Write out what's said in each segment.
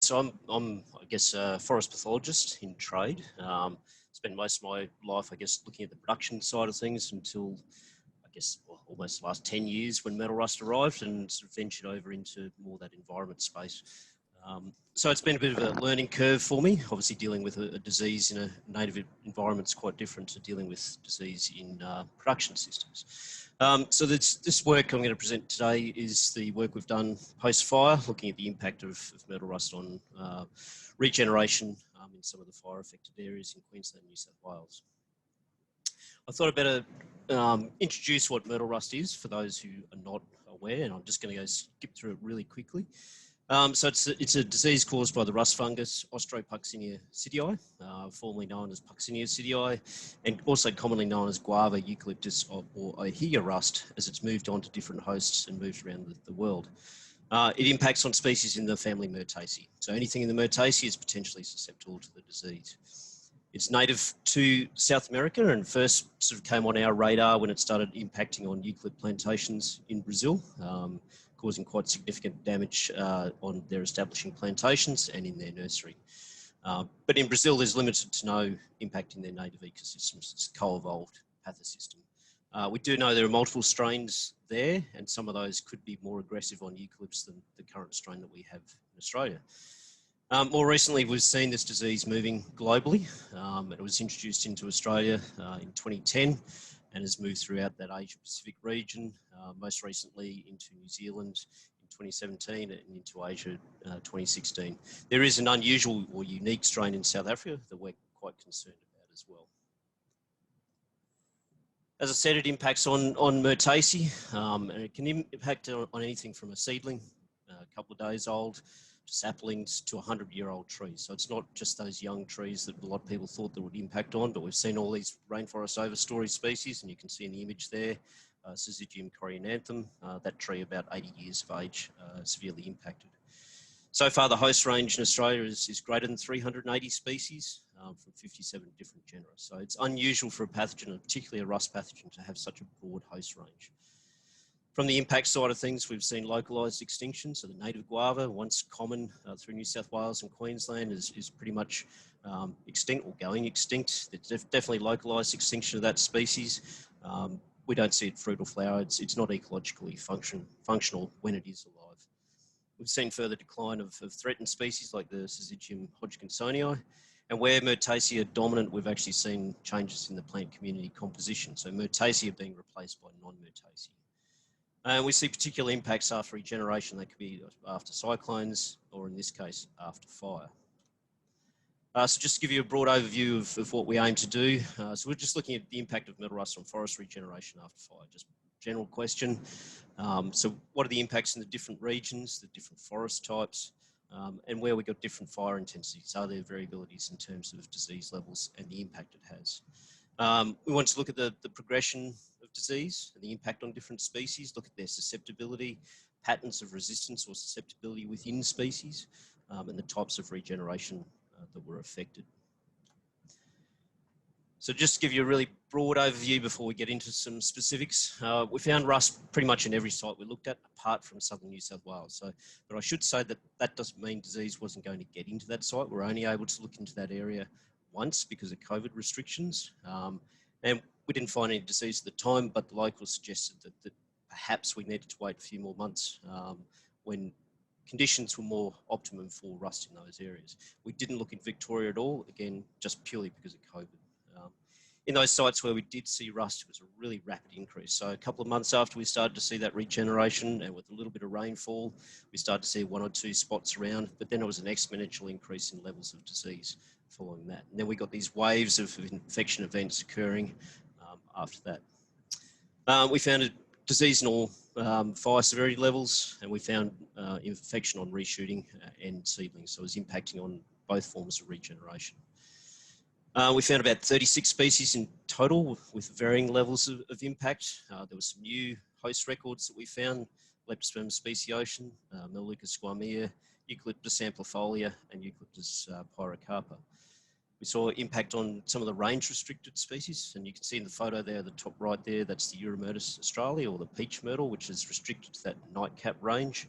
So I'm I guess, a forest pathologist in trade. Spent most of my life, I guess, looking at the production side of things until, I guess, well, almost the last 10 years when metal rust arrived and sort of ventured over into more that environment space. So it's been a bit of a learning curve for me. Obviously, dealing with a disease in a native environment is quite different to dealing with disease in production systems. So this work I'm going to present today is the work we've done post-fire, looking at the impact of metal rust on regeneration in some of the fire-affected areas in Queensland and New South Wales. I thought I'd better introduce what metal rust is for those who are not aware, and I'm just going to go skip through it really quickly. So it's a disease caused by the rust fungus Ostroppuccinia sidii, formerly known as Puccinia sidii, and also commonly known as guava, eucalyptus, or ohia rust, as it's moved on to different hosts and moved around the world. It impacts on species in the family Myrtaceae. So anything in the Myrtaceae is potentially susceptible to the disease. It's native to South America and first sort of came on our radar when it started impacting on eucalypt plantations in Brazil, causing quite significant damage on their establishing plantations and in their nursery. But in Brazil, there's limited to no impact in their native ecosystems. It's a co-evolved pathosystem. We do know there are multiple strains there, and some of those could be more aggressive on eucalypts than the current strain that we have in Australia. More recently, we've seen this disease moving globally. It was introduced into Australia in 2010 and has moved throughout that Asia-Pacific region, most recently into New Zealand in 2017 and into Asia 2016. There is an unusual or unique strain in South Africa that we're quite concerned about as well. As I said, it impacts on Myrtaceae, and it can impact on anything from a seedling, a couple of days old, saplings to 100-year-old trees. So it's not just those young trees that a lot of people thought that would impact on, but we've seen all these rainforest overstory species, and you can see in the image there, Syzygium corionanthum, that tree about 80 years of age, severely impacted. So far, the host range in Australia is greater than 380 species from 57 different genera. So it's unusual for a pathogen, and particularly a rust pathogen, to have such a broad host range. From the impact side of things, we've seen localised extinction. So the native guava, once common through New South Wales and Queensland, is pretty much extinct or going extinct. There's definitely localised extinction of that species. We don't see it fruit or flower. It's not ecologically functional when it is alive. We've seen further decline of threatened species like the Syzygium hodgkinsonii. And where Myrtaceae are dominant, we've actually seen changes in the plant community composition. So Myrtaceae are being replaced by non-Myrtaceae. And we see particular impacts after regeneration. They could be after cyclones, or in this case, after fire. So just to give you a broad overview of what we aim to do. So we're just looking at the impact of metal rust on forest regeneration after fire. Just general question. So what are the impacts in the different regions, the different forest types, and where we got different fire intensities? Are there variabilities in terms of disease levels and the impact it has? We want to look at the progression of disease and the impact on different species, look at their susceptibility, patterns of resistance or susceptibility within species, and the types of regeneration that were affected. So just to give you a really broad overview before we get into some specifics, we found rust pretty much in every site we looked at, apart from southern New South Wales. So, but I should say that that doesn't mean disease wasn't going to get into that site. We're only able to look into that area once because of COVID restrictions. And we didn't find any disease at the time, but the locals suggested that perhaps we needed to wait a few more months when conditions were more optimum for rust in those areas. We didn't look in Victoria at all, again, just purely because of COVID. In those sites where we did see rust, it was a really rapid increase. So a couple of months after we started to see that regeneration, and with a little bit of rainfall, we started to see 1 or 2 spots around, but then it was an exponential increase in levels of disease following that. And then we got these waves of infection events occurring after that. We found a disease in all fire severity levels, and we found infection on reshooting and seedlings, so it was impacting on both forms of regeneration. We found about 36 species in total with varying levels of impact. There were some new host records that we found: Leptospermum speciation, Mellech squamea, Eucalyptus amplifolia, and Eucalyptus pyrocarpa. We saw impact on some of the range-restricted species, and you can see in the photo there, the top right there, that's the Erubescence australia, or the peach myrtle, which is restricted to that nightcap range.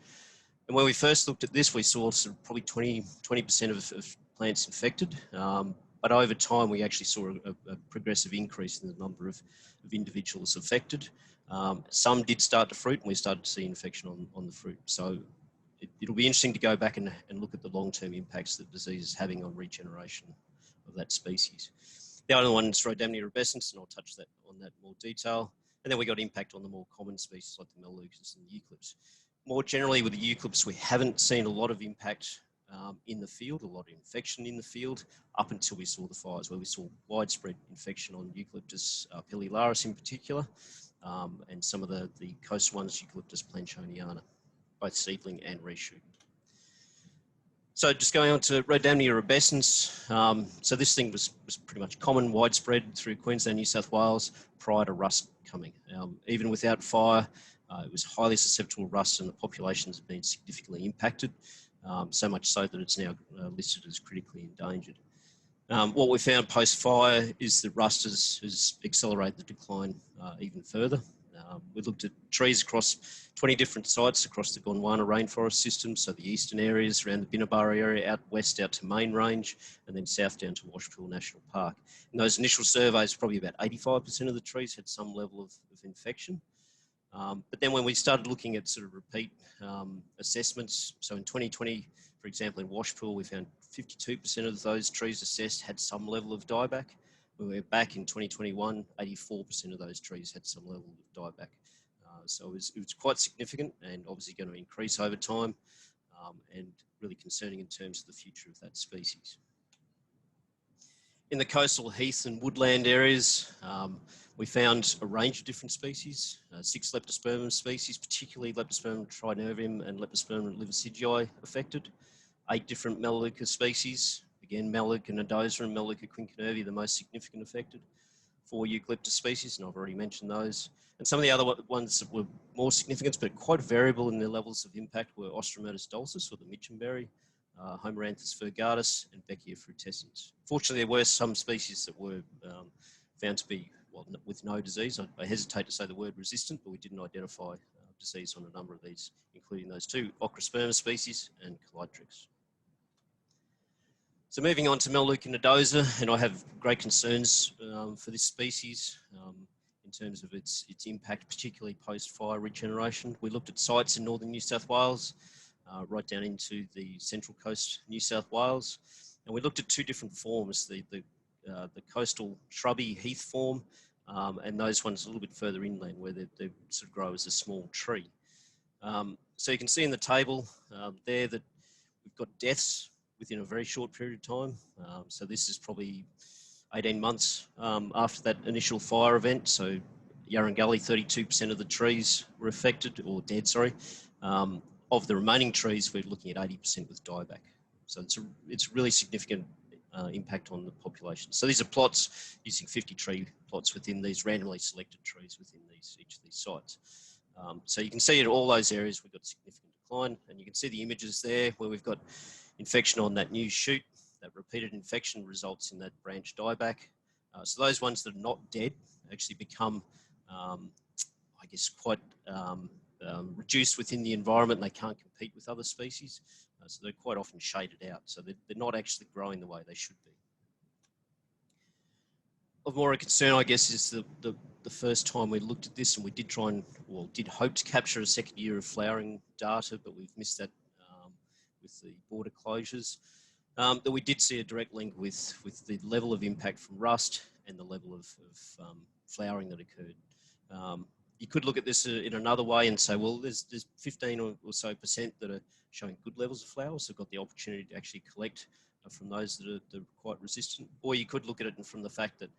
And when we first looked at this, we saw sort of probably 20% of plants infected. But over time, we actually saw a progressive increase in the number of individuals affected. Some did start to fruit, and we started to see infection on the fruit. So it'll be interesting to go back and look at the long-term impacts that disease is having on regeneration of that species. The other one is Erubescence, and I'll touch on that in more detail. And then we got impact on the more common species like the Mellechs and the eucalypts. More generally with the eucalypts, we haven't seen a lot of impact in the field, a lot of infection in the field, up until we saw the fires, where we saw widespread infection on Eucalyptus pilearis in particular, and some of the coastal ones, Eucalyptus planchoniana, both seedling and reshoot. So just going on to Erubescence. So this thing was pretty much common, widespread through Queensland, New South Wales prior to rust coming. Even without fire, it was highly susceptible to rust, and the populations have been significantly impacted, so much so that it's now listed as critically endangered. What we found post-fire is that rust has accelerated the decline even further. We looked at trees across 20 different sites across the Gondwana rainforest system, so the eastern areas around the Binnabar area, out west out to Main Range, and then south down to Washpool National Park. In those initial surveys, probably about 85% of the trees had some level of infection. But then when we started looking at sort of repeat assessments, so in 2020, for example, in Washpool, we found 52% of those trees assessed had some level of dieback. When we went back in 2021, 84% of those trees had some level of dieback. So it was quite significant, and obviously going to increase over time, and really concerning in terms of the future of that species. In the coastal heath and woodland areas, we found a range of different species, 6 leptospermum species, particularly Leptospermum trinervium and Leptospermum liversidii affected, 8 different Mellech species, again, Mellech and Adosa and Mellech quinquenervi, the most significant affected, 4 eucalyptus species, and I've already mentioned those. And some of the other ones that were more significant, but quite variable in their levels of impact, were Ostromotus dulcis, or the mitchumberry, Homoranthus virgatus, and Beckia frutescens. Fortunately, there were some species that were found to be, well, with no disease. I hesitate to say the word resistant, but we didn't identify disease on a number of these, including those 2 Ochrosperma species and Callidrix. So moving on to Mellech and Adosa, and I have great concerns for this species in terms of its impact, particularly post-fire regeneration. We looked at sites in northern New South Wales, right down into the central coast New South Wales, and we looked at 2 different forms, the coastal shrubby heath form, and those ones a little bit further inland where they sort of grow as a small tree. So you can see in the table there that we've got deaths within a very short period of time. So this is probably 18 months after that initial fire event. So Yarrangully, 32% of the trees were affected, or dead, sorry. Of the remaining trees, we're looking at 80% with dieback. So it's really significant impact on the population. So these are plots using 50 tree plots within these randomly selected trees within each of these sites. So you can see in all those areas we've got significant decline, and you can see the images there where we've got infection on that new shoot. That repeated infection results in that branch dieback. So those ones that are not dead actually become, I guess, quite reduced within the environment. They can't compete with other species. So they're quite often shaded out. So they're not actually growing the way they should be. Of more a concern, I guess, is the first time we looked at this, and we did try and, well, did hope to capture a second year of flowering data, but we've missed that with the border closures. That we did see a direct link with the level of impact from rust and the level of flowering that occurred. You could look at this in another way and say, well, there's 15 or so % that are showing good levels of flowers, so got the opportunity to actually collect from those that are quite resistant. Or you could look at it from the fact that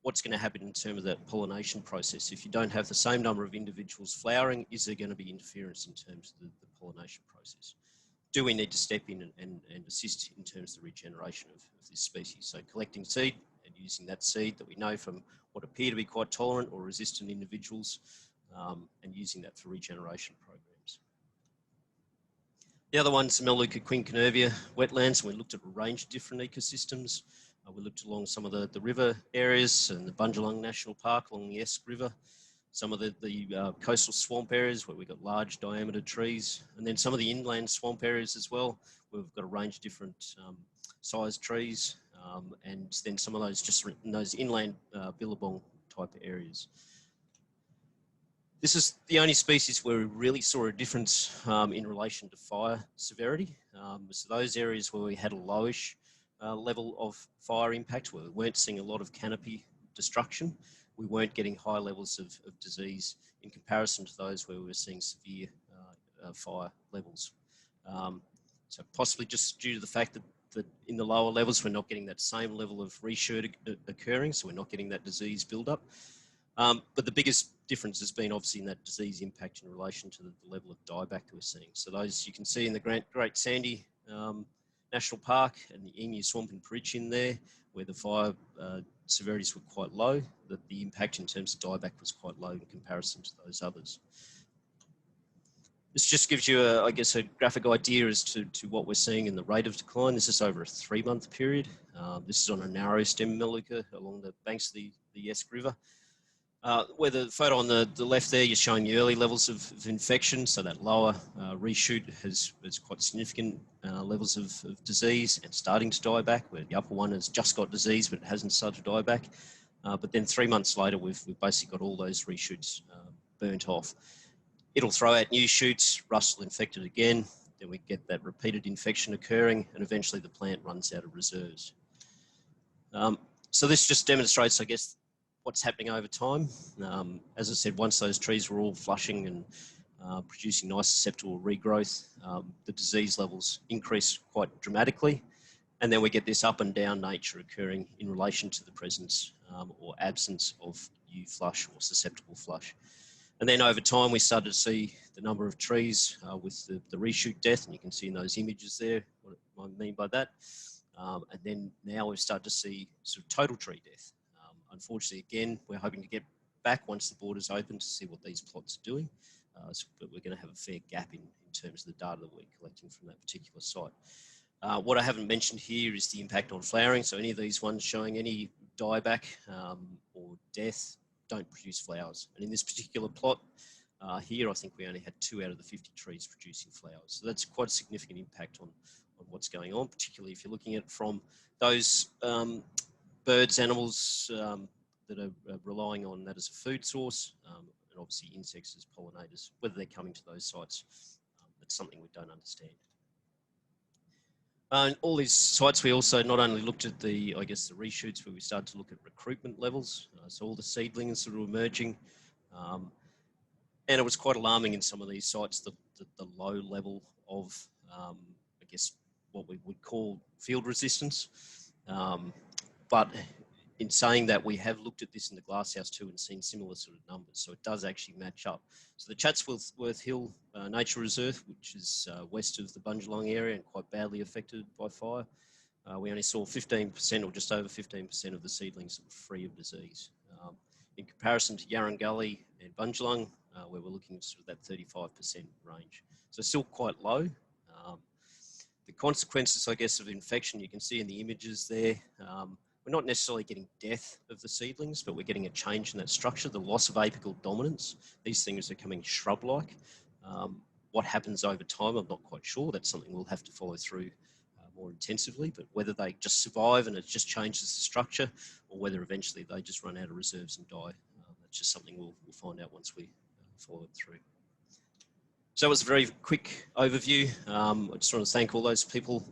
what's going to happen in terms of that pollination process. If you don't have the same number of individuals flowering, is there going to be interference in terms of the pollination process? Do we need to step in and assist in terms of the regeneration of this species? So collecting seed and using that seed that we know from what appear to be quite tolerant or resistant individuals, and using that for regeneration programs. The other one's Mellech quinquenervi wetlands. We looked at a range of different ecosystems. We looked along some of the river areas and the Bundjalung National Park along the Esk River. some of the coastal swamp areas where we've got large diameter trees, and then some of the inland swamp areas as well, where we've got a range of different size trees, and then some of those just in those inland billabong type areas. This is the only species where we really saw a difference in relation to fire severity. So those areas where we had a lowish level of fire impact, where we weren't seeing a lot of canopy destruction, we weren't getting high levels of disease in comparison to those where we were seeing severe fire levels. So possibly just due to the fact that in the lower levels, we're not getting that same level of reshoot occurring, so we're not getting that disease buildup. But the biggest difference has been obviously in that disease impact in relation to the level of dieback that we're seeing. So those you can see in the Great Sandy National Park and the Emu Swamp in Peregrine there, where the fire severities were quite low, that the impact in terms of dieback was quite low in comparison to those others. This just gives you, I guess, a graphic idea as to what we're seeing in the rate of decline. This is over a 3-month period. This is on a narrow stem Mellech along the banks of the Esk River. Where the photo on the left there, you're showing the early levels of infection. So that lower reshoot has quite significant levels of disease and starting to die back, where the upper one has just got disease, but it hasn't started to die back. But then 3 months later, we've basically got all those reshoots burnt off. It'll throw out new shoots, rust will infect it again, then we get that repeated infection occurring, and eventually the plant runs out of reserves. So this just demonstrates, I guess, what's happening over time. As I said, once those trees were all flushing and producing nice susceptible regrowth, the disease levels increase quite dramatically. And then we get this up and down nature occurring in relation to the presence or absence of new flush or susceptible flush. And then over time, we started to see the number of trees with the reshoot death, and you can see in those images there what I mean by that. And then now we've started to see sort of total tree death. Unfortunately, again, we're hoping to get back once the borders open to see what these plots are doing, but we're going to have a fair gap in terms of the data that we're collecting from that particular site. What I haven't mentioned here is the impact on flowering. So any of these ones showing any dieback or death don't produce flowers. And in this particular plot here, I think we only had 2 out of the 50 trees producing flowers. So that's quite a significant impact on what's going on, particularly if you're looking at it from those birds, animals that are relying on that as a food source, and obviously insects as pollinators, whether they're coming to those sites, that's something we don't understand. And all these sites, we also not only looked at the, I guess, the reshoots, where we started to look at recruitment levels, so all the seedlings that are emerging, and it was quite alarming in some of these sites, the low level of, I guess, what we would call field resistance. But in saying that, we have looked at this in the glasshouse too and seen similar sort of numbers, so it does actually match up. So the Chatsworth Hill Nature Reserve, which is west of the Bundjalung area and quite badly affected by fire, we only saw 15% or just over 15% of the seedlings that were free of disease. In comparison to Yarra Gully and Bundjalung, where we're looking at sort of that 35% range. So still quite low. The consequences, I guess, of infection, you can see in the images there. We're not necessarily getting death of the seedlings, but we're getting a change in that structure, the loss of apical dominance. These things are becoming shrub-like. What happens over time, I'm not quite sure. That's something we'll have to follow through more intensively, but whether they just survive and it just changes the structure, or whether eventually they just run out of reserves and die, that's just something we'll find out once we follow it through. So that was a very quick overview. I just want to thank all those people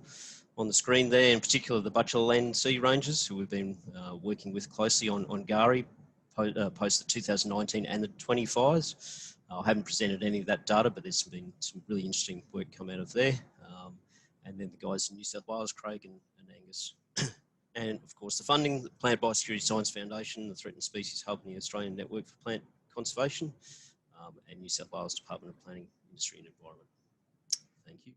on the screen there, in particular the Butcherland Sea Rangers, who we've been working with closely on Gari post the 2019 and the 20 fires. I haven't presented any of that data, but there's been some really interesting work come out of there. And then the guys in New South Wales, Craig and Angus. And of course, the funding, the Plant Biosecurity Science Foundation, the Threatened Species Hub, and the Australian Network for Plant Conservation, and New South Wales Department of Planning, Industry and Environment. Thank you.